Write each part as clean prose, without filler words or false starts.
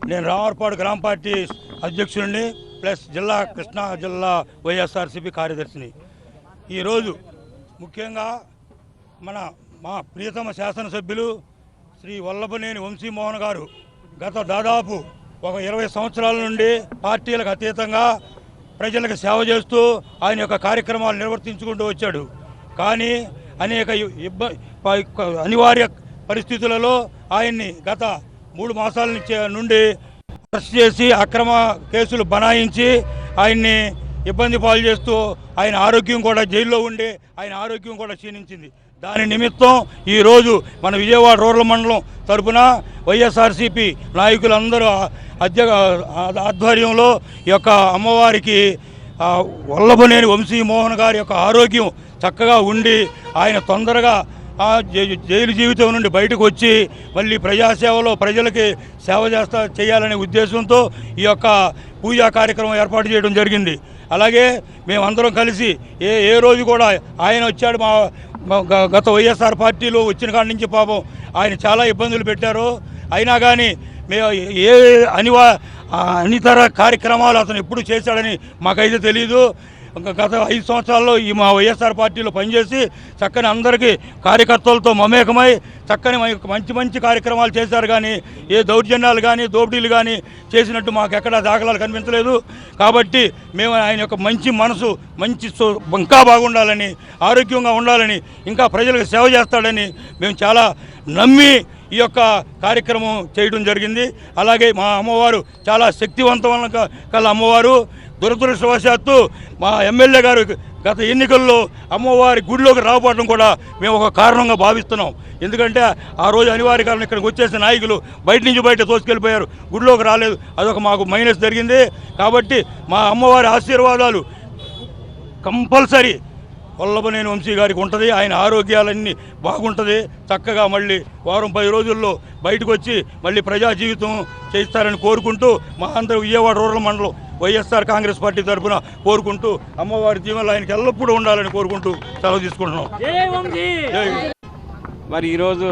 నేను రామర్పాడు గ్రామ పార్టీ అధ్యక్షుడిని ప్లస్ కృష్ణా జిల్లా వైఎస్ఆర్సీపీ కార్యదర్శిని. ఈరోజు ముఖ్యంగా మా ప్రియతమ శాసనసభ్యులు శ్రీ వల్లభనేని వంశీమోహన్ గారు గత దాదాపు ఒక 20 సంవత్సరాల నుండి పార్టీలకు అతీతంగా ప్రజలకు సేవ చేస్తూ ఆయన యొక్క కార్యక్రమాలు నిర్వర్తించుకుంటూ వచ్చాడు. కానీ అనేక అనివార్య పరిస్థితులలో ఆయన్ని గత 3 మాసాల నుండి అరెస్ట్ చేసి అక్రమ కేసులు బనాయించి ఆయన్ని ఇబ్బంది పాలు చేస్తూ ఆయన ఆరోగ్యం కూడా జైల్లో ఉండి ఆయన ఆరోగ్యం కూడా క్షీణించింది. దాని నిమిత్తం ఈరోజు మన విజయవాడ రూరల్ మండలం తరఫున వైఎస్ఆర్సీపీ నాయకులందరూ ఆధ్వర్యంలో ఈ యొక్క అమ్మవారికి వల్లభనేని వంశీమోహన్ గారి యొక్క ఆరోగ్యం చక్కగా ఉండి ఆయన తొందరగా జైలు జీవితం నుండి బయటకు వచ్చి మళ్ళీ ప్రజాసేవలో ప్రజలకి సేవ చేయాలనే ఉద్దేశంతో ఈ యొక్క పూజా కార్యక్రమం ఏర్పాటు చేయడం జరిగింది. అలాగే మేమందరం కలిసి ఏ రోజు కూడా ఆయన వచ్చాడు గత వైఎస్ఆర్ పార్టీలో వచ్చిన కాడి నుంచి పాపం ఆయన చాలా ఇబ్బందులు పెట్టారు. అయినా కానీ మేము అనితర కార్యక్రమాలు అతను ఎప్పుడు చేశాడని మాకైతే తెలీదు. గత 5 సంవత్సరాల్లో మా వైఎస్ఆర్ పార్టీలో పనిచేసి చక్కని అందరికీ కార్యకర్తలతో మమేకమై చక్కని మంచి కార్యక్రమాలు చేశారు. కానీ ఏ దౌర్జన్యాలు కానీ దోపిడీలు కానీ చేసినట్టు మాకు ఎక్కడా దాఖలాలు కనిపించలేదు. కాబట్టి మేము ఆయన యొక్క మంచి మనసు ఇంకా బాగుండాలని ఆరోగ్యంగా ఉండాలని ఇంకా ప్రజలకు సేవ చేస్తాడని మేము చాలా నమ్మి ఈ యొక్క కార్యక్రమం చేయడం జరిగింది. అలాగే మా అమ్మవారు చాలా శక్తివంతమైన కల అమ్మవారు. దురదృష్టవశాత్తు మా ఎమ్మెల్యే గారు గత ఎన్నికల్లో అమ్మవారి గుడిలోకి రాకపోవడం కూడా మేము ఒక కారణంగా భావిస్తున్నాం. ఎందుకంటే ఆ రోజు అనివార్య కారణం ఇక్కడికి వచ్చేసిన నాయకులు బయట తోసుకెళ్ళిపోయారు, గుడిలోకి రాలేదు. అదొక మాకు మైనస్ జరిగింది. కాబట్టి మా అమ్మవారి ఆశీర్వాదాలు కంపల్సరీ వల్లభనేని వంశీ గారికి ఉంటుంది. ఆయన ఆరోగ్యాలన్నీ బాగుంటుంది. చక్కగా మళ్ళీ 10 రోజుల్లో బయటకు వచ్చి మళ్ళీ ప్రజా జీవితం చేస్తారని కోరుకుంటూ మా అందరూ విజయవాడ రూరల్ మండలం వైఎస్ఆర్ కాంగ్రెస్ పార్టీ తరఫున కోరుకుంటూ అమ్మవారి దీవెనలు ఆయనకి ఎల్లప్పుడూ ఉండాలని కోరుకుంటూ సెలవు తీసుకుంటున్నాం. మరి ఈరోజు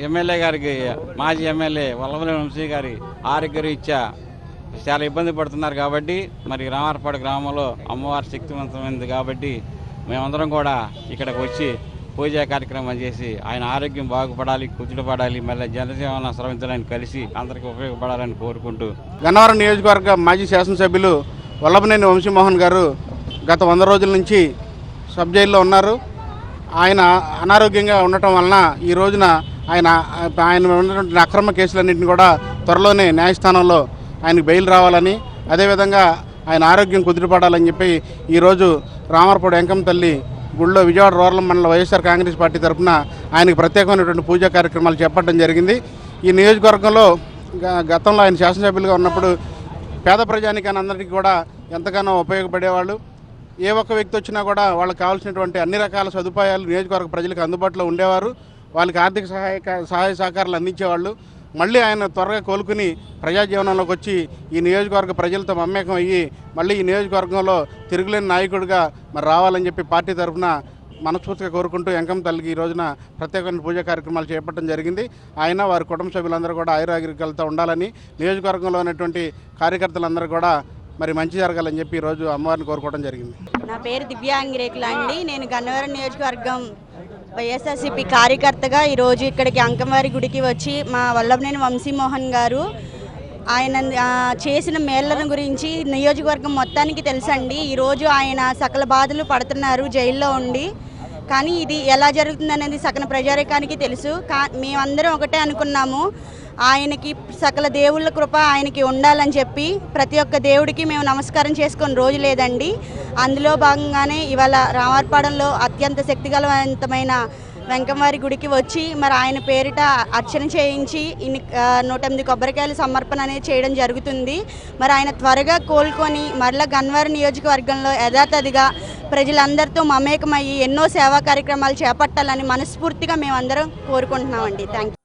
ఎమ్మెల్యే గారికి మాజీ ఎమ్మెల్యే వల్లభనేని వంశీ గారి ఆరోగ్యరీత్యా చాలా ఇబ్బంది పడుతున్నారు. కాబట్టి మరి రామర్పాడు గ్రామంలో అమ్మవారి శక్తివంతమైనది కాబట్టి మేమందరం కూడా ఇక్కడికి వచ్చి పూజా కార్యక్రమం చేసి ఆయన ఆరోగ్యం బాగుపడాలి, కుదుటపడాలి, మళ్ళీ జనసేవన స్రవించాలని కలిసి అందరికీ ఉపయోగపడాలని కోరుకుంటూ గన్నవరం నియోజకవర్గ మాజీ శాసనసభ్యులు వల్లభనేని వంశీమోహన్ గారు గత 100 రోజుల నుంచి సబ్ జైల్లో ఉన్నారు. ఆయన అనారోగ్యంగా ఉండటం వలన ఈ రోజున ఆయన ఉన్నటువంటి అక్రమ కేసులన్నింటినీ కూడా త్వరలోనే న్యాయస్థానంలో ఆయనకు బెయిల్ రావాలని, అదేవిధంగా ఆయన ఆరోగ్యం కుదిరిపడాలని చెప్పి ఈరోజు రామర్పాడు వెంకమ్మ తల్లి గుళ్ళో విజయవాడ రూరల్ మండల వైఎస్ఆర్ కాంగ్రెస్ పార్టీ తరఫున ఆయనకు ప్రత్యేకమైనటువంటి పూజా కార్యక్రమాలు చేపట్టడం జరిగింది. ఈ నియోజకవర్గంలో గతంలో ఆయన శాసనసభ్యులుగా ఉన్నప్పుడు పేద ప్రజానికాన్ని అందరికీ కూడా ఎంతగానో ఉపయోగపడేవాళ్ళు. ఏ ఒక్క వ్యక్తి వచ్చినా కూడా వాళ్ళకి కావాల్సినటువంటి అన్ని రకాల సదుపాయాలు నియోజకవర్గ ప్రజలకు అందుబాటులో ఉండేవారు. వాళ్ళకి ఆర్థిక సహాయ సహకారాలు అందించేవాళ్ళు. మళ్ళీ ఆయన త్వరగా కోలుకుని ప్రజాజీవనంలోకి వచ్చి ఈ నియోజకవర్గ ప్రజలతో మమేకం అయ్యి మళ్ళీ ఈ నియోజకవర్గంలో తిరుగులేని నాయకుడిగా మరి రావాలని చెప్పి పార్టీ తరఫున మనస్ఫూర్తిగా కోరుకుంటూ వెంకమ్మ తల్లికి ఈ రోజున ప్రత్యేకమైన పూజా కార్యక్రమాలు చేపట్టడం జరిగింది. ఆయన వారి కుటుంబ సభ్యులందరూ కూడా ఆయురారోగ్యాలతో ఉండాలని, నియోజకవర్గంలో ఉన్నటువంటి కార్యకర్తలందరూ కూడా మరి మంచి జరగాలని చెప్పి ఈరోజు అమ్మవారిని కోరుకోవడం జరిగింది. నా పేరు దివ్యాంగిరేకుల అండి. నేను గన్నవరం నియోజకవర్గం వైఎస్ఆర్సీపీ కార్యకర్తగా ఈరోజు ఇక్కడికి అంకమవారి గుడికి వచ్చి మా వల్లభనేని వంశీమోహన్ గారు ఆయన చేసిన మేళ్లను గురించి నియోజకవర్గం మొత్తానికి తెలుసండి. ఈరోజు ఆయన సకల బాధలు పడుతున్నారు జైల్లో ఉండి. కానీ ఇది ఎలా జరుగుతుందనేది సకల ప్రజారికానికి తెలుసు. మేమందరం ఒకటే అనుకున్నాము, ఆయనకి సకల దేవుళ్ళ కృప ఆయనకి ఉండాలని చెప్పి ప్రతి ఒక్క దేవుడికి మేము నమస్కారం చేసుకొని రోజు లేదండి. అందులో భాగంగానే ఇవాళ రామర్పాడంలో అత్యంత శక్తిగలవంతమైన వెంకమ్మవారి గుడికి వచ్చి మరి ఆయన పేరిట అర్చన చేయించి 108 కొబ్బరికాయల సమర్పణ అనేది చేయడం జరుగుతుంది. మరి ఆయన త్వరగా కోలుకొని మరలా గన్నవరం నియోజకవర్గంలో యథాతథిగా ప్రజలందరితో మమేకమయ్యి ఎన్నో సేవా కార్యక్రమాలు చేపట్టాలని మనస్ఫూర్తిగా మేమందరం కోరుకుంటున్నామండి. Thank you.